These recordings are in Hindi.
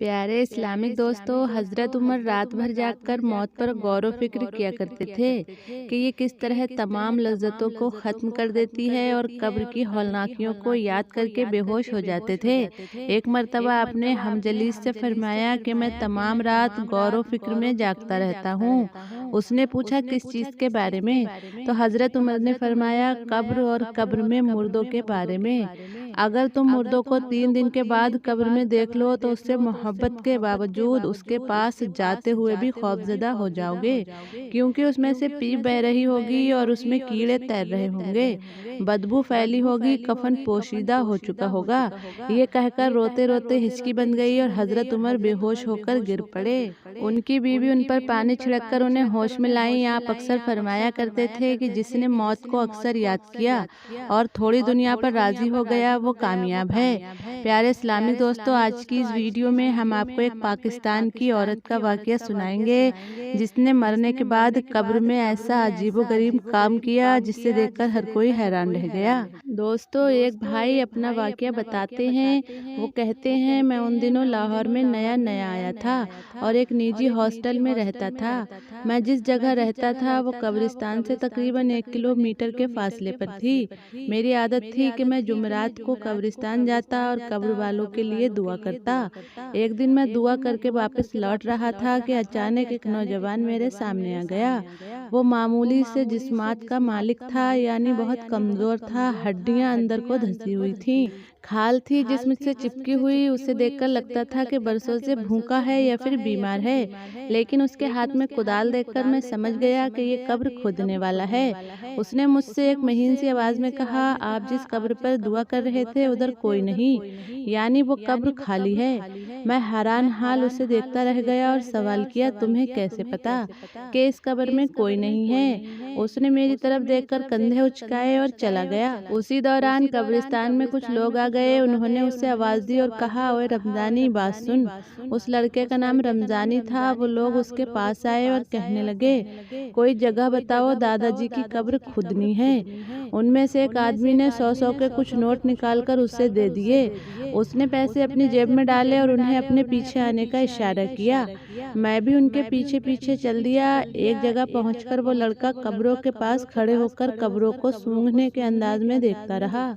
प्यारे इस्लामिक दोस्तों, हज़रत उमर रात भर जागकर मौत पर गौर व फिक्र किया करते थे कि ये किस तरह तमाम लज्जतों को ख़त्म कर देती है और कब्र की हौलनाकियों को याद करके बेहोश हो जाते थे। एक मर्तबा आपने हमजलीस से फरमाया कि मैं तमाम रात गौर व फिक्र में जागता रहता हूँ। उसने पूछा, किस चीज़ के बारे में? तो हज़रत उमर ने फरमाया, कब्र और कब्र में मुर्दों के बारे में। अगर तुम मुर्दों को 3 दिन के बाद कब्र में देख लो तो उससे मोहब्बत के बावजूद उसके पास जाते हुए भी खौफजदा हो जाओगे, क्योंकि उसमें से पीप बह रही होगी और उसमें कीड़े तैर रहे होंगे, बदबू फैली होगी, कफन पोशीदा हो चुका होगा। ये कहकर रोते रोते हिचकी बन गई और हजरत उमर बेहोश होकर गिर पड़े। उनकी बीवी उन पर पानी छिड़ककर उन्हें होश में लाई। आप अक्सर फरमाया करते थे कि जिसने मौत को अक्सर याद किया और थोड़ी दुनिया पर राजी हो गया वो कामयाब है। प्यारे इस्लामिक दोस्तों, आज की इस वीडियो में हम आपको एक पाकिस्तान की औरत का वाकया सुनाएंगे जिसने मरने के बाद कब्र में ऐसा अजीबोगरीब काम किया जिससे देखकर हर कोई हैरान रह गया। दोस्तों, एक भाई अपना वाकया बताते हैं। वो कहते हैं, मैं उन दिनों लाहौर में नया नया आया था और एक निजी हॉस्टल में रहता था। मैं जिस जगह रहता था वो कब्रिस्तान से तकरीबन 1 किलोमीटर के फासले पर थी। मेरी आदत थी कि मैं जुमेरात को कब्रिस्तान जाता और कब्र वालों के लिए दुआ करता। एक दिन मैं दुआ करके वापस लौट रहा था कि अचानक एक नौजवान मेरे सामने आ गया। वो मामूली से जिस्मात का मालिक था, यानी बहुत कमजोर था, हड्डियां अंदर को धंसी हुई थीं, खाल थी जिस्म से चिपकी हुई। उसे देखकर लगता था कि बरसों से भूखा है या फिर बीमार है, लेकिन उसके हाथ में कुदाल देखकर मैं समझ गया कि ये कब्र खोदने वाला है। उसने मुझसे एक महीन सी आवाज में कहा, आप जिस कब्र पर दुआ कर रहे थे उधर कोई नहीं, यानी वो कब्र खाली है। मैं हैरान हाल उसे देखता रह गया और सवाल किया, तुम्हें कैसे पता कि इस कब्र में कोई नहीं है? उसने मेरी तरफ देखकर कंधे उचकाए और चला गया। उसी दौरान कब्रिस्तान में कुछ लोग आ गए। उन्होंने उसे आवाज दी और कहा, ओए रमजानी, बात सुन। उस लड़के का नाम रमजानी था। वो लोग उसके पास आए और कहने लगे, कोई जगह बताओ, दादाजी की कब्र खुदनी है। उनमें से एक आदमी ने 100-100 के कुछ नोट निकालकर उसे दे दिए। उसने पैसे अपनी जेब में डाले और उन्हें अपने पीछे आने का इशारा किया। मैं भी उनके पीछे पीछे चल दिया। एक जगह पहुंचकर वो लड़का कब्रों के पास खड़े होकर कब्रों को सूंघने के अंदाज में देखता रहा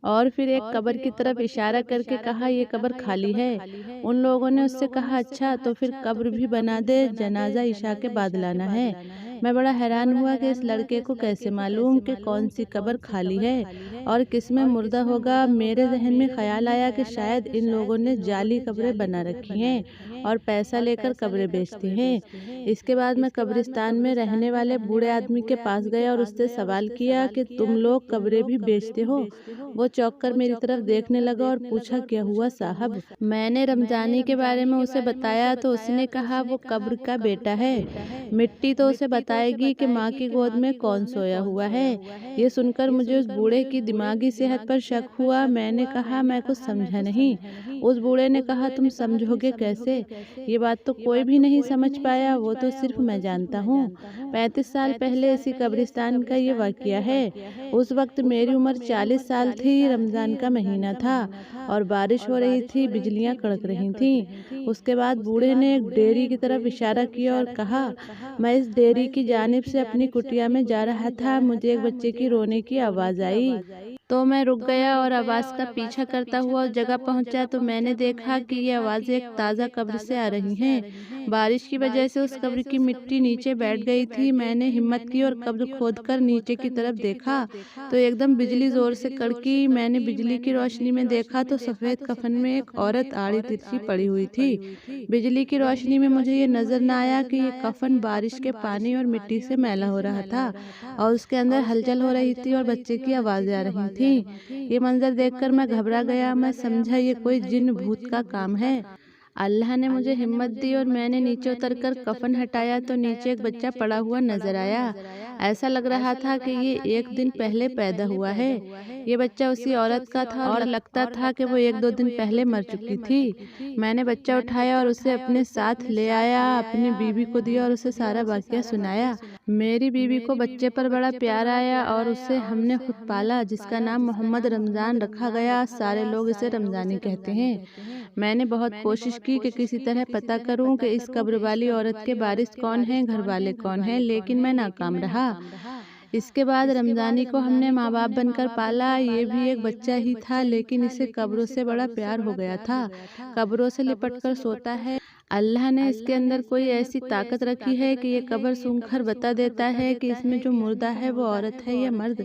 और फिर एक कब्र की तरफ इशारा करके कहा, ये कब्र खाली है। उन लोगों ने उससे कहा, अच्छा तो फिर कब्र भी बना दे, जनाजा इशा के बाद लाना है। मैं बड़ा हैरान हुआ कि इस लड़के को कैसे मालूम कि कौन सी कब्र खाली है और किसमें मुर्दा होगा। मेरे जहन में ख्याल आया कि शायद इन लोगों ने जाली कब्रें बना रखी हैं और पैसा लेकर कब्रें बेचते हैं। इसके बाद मैं कब्रिस्तान में रहने वाले बूढ़े आदमी के पास गया और उससे सवाल किया कि तुम लोग कब्रें भी बेचते हो? वो चौंक कर मेरी तरफ देखने लगा और पूछा, क्या हुआ साहब? मैंने रमजानी के बारे में उसे बताया तो उसने कहा, वो कब्र का बेटा है, मिट्टी तो उसे बताएगी कि माँ की गोद में कौन सोया हुआ है। ये सुनकर मुझे उस बूढ़े की दिमागी सेहत पर शक हुआ। मैंने कहा, मैं कुछ समझा नहीं। उस बूढ़े ने कहा, तुम समझोगे कैसे? ये बात तो कोई भी नहीं समझ पाया, वो तो सिर्फ मैं जानता हूँ। 35 साल पहले इसी कब्रिस्तान का ये वाकया है। उस वक्त मेरी उम्र 40 साल थी। रमजान का महीना था और बारिश हो रही थी, बिजलियां कड़क रही थीं। उसके बाद बूढ़े ने एक डेयरी की तरफ इशारा किया और कहा, मैं इस डेयरी की जानिब से अपनी कुटिया में जा रहा था। मुझे एक बच्चे की रोने की आवाज़ आई तो मैं रुक गया और आवाज़ का पीछा करता हुआ उस जगह पहुंचा तो मैंने देखा कि ये आवाज़ें एक ताज़ा कब्र से आ रही हैं। बारिश की वजह से उस कब्र की मिट्टी नीचे बैठ गई थी। मैंने हिम्मत की और कब्र खोदकर नीचे की तरफ देखा तो एकदम बिजली जोर से कड़की। मैंने बिजली की रोशनी में देखा तो सफ़ेद कफन में एक औरत आड़ी तिरछी पड़ी हुई थी। बिजली की रोशनी में मुझे ये नजर न आया कि ये कफन बारिश के पानी और मिट्टी से मैला हो रहा था और उसके अंदर हलचल हो रही थी और बच्चे की आवाज़ें आ रही थी। ये मंजर देखकर मैं घबरा गया। मैं समझा ये कोई जिन भूत का काम है। अल्लाह ने मुझे हिम्मत दी और मैंने नीचे उतरकर कफन हटाया तो नीचे एक बच्चा पड़ा हुआ नजर आया। ऐसा लग रहा था कि ये 1 दिन पहले पैदा हुआ है। ये बच्चा उसी औरत का था और लगता था कि वो 1-2 दिन पहले मर चुकी थी। मैंने बच्चा उठाया और उसे अपने साथ ले आया, अपनी बीवी को दिया और उसे सारा वाकया सुनाया। मेरी बीवी को बच्चे पर बड़ा प्यार आया और उसे हमने खुद पाला, जिसका नाम मोहम्मद रमज़ान रखा गया। सारे लोग इसे रमज़ानी कहते हैं। मैंने बहुत कोशिश की कि किसी तरह पता करूं कि इस कब्र वाली औरत के वारिस कौन हैं, घर वाले कौन हैं, लेकिन मैं नाकाम रहा। इसके बाद रमज़ानी को हमने माँ बाप बनकर पाला। ये भी एक बच्चा ही था, लेकिन इसे कब्रों से बड़ा प्यार हो गया था। कब्रों से लिपट कर सोता है। अल्लाह ने इसके अंदर कोई ऐसी ताकत रखी है कि ये कब्र सूंघकर बता देता है कि इसमें जो मुर्दा है वो औरत है या मर्द,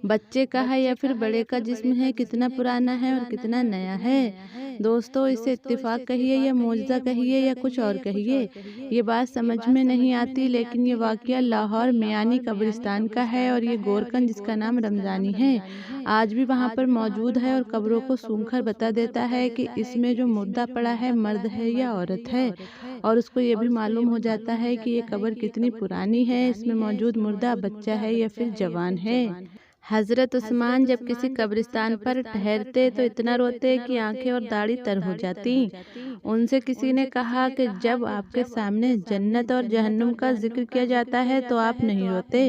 बच्चे का है या फिर बड़े का जिस्म है, कितना पुराना है और कितना नया है। दोस्तों, इसे इत्तेफाक कहिए या मौजज़ा कहिए या कुछ और कहिए, ये बात समझ में नहीं आती, लेकिन ये वाक़या लाहौर मियानी कब्रिस्तान का है और ये गोरकन, जिसका नाम रमज़ानी है, आज भी वहाँ पर मौजूद है और कब्रों को सूंघकर बता देता है कि इसमें जो मुर्दा पड़ा है मर्द है या औरत है। और उसको ये भी मालूम हो जाता है कि ये कब्र कितनी पुरानी है, इसमें मौजूद मुर्दा बच्चा है या फिर जवान है। हज़रत उस्मान जब किसी कब्रिस्तान पर ठहरते तो इतना रोते कि आंखें और दाढ़ी तर हो जाती। उनसे किसी ने कहा कि जब आपके सामने जन्नत और जहन्नुम का जिक्र किया जाता है तो आप नहीं रोते,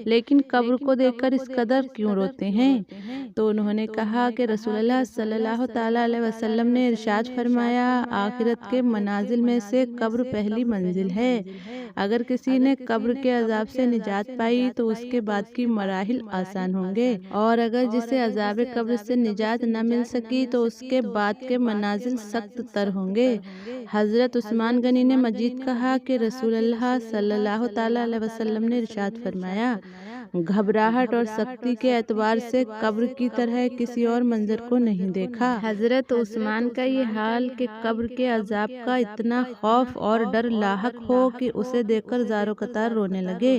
लेकिन कब्र को देखकर इस कदर क्यों रोते हैं? तो उन्होंने कहा कि रसूलुल्लाह सल्लल्लाहु ताला अलैहि वसल्लम ने इरशाद फरमाया, आखिरत के मनाजिल में से कब्र पहली मंजिल है। अगर किसी ने कब्र के अजाब से निजात पाई तो उसके बाद की मराहिल आसान होंगे, और अगर जिसे अजाब कब्र से निजात न मिल सकी तो उसके बाद के मनाजिल सख्त तर होंगे। हज़रत उस्मान गनी ने मजीद कहा कि रसूलुल्लाह सल्लल्लाहु ताला अलैहि वसल्लम ने इरशाद फरमाया, घबराहट और सख्ती के एतबार से कब्र की तरह किसी और मंजर को नहीं देखा। हज़रत उस्मान का ये हाल कि कब्र के अजाब का इतना खौफ और डर लाहक हो कि उसे देखकर ज़ारो कतार रोने लगे,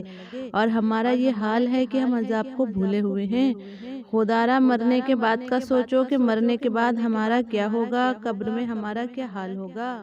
और हमारा ये हाल है कि हम अजाब को भूले हुए हैं। खुदारा मरने के बाद का सोचो कि मरने के बाद हमारा क्या होगा, कब्र में हमारा क्या हाल होगा।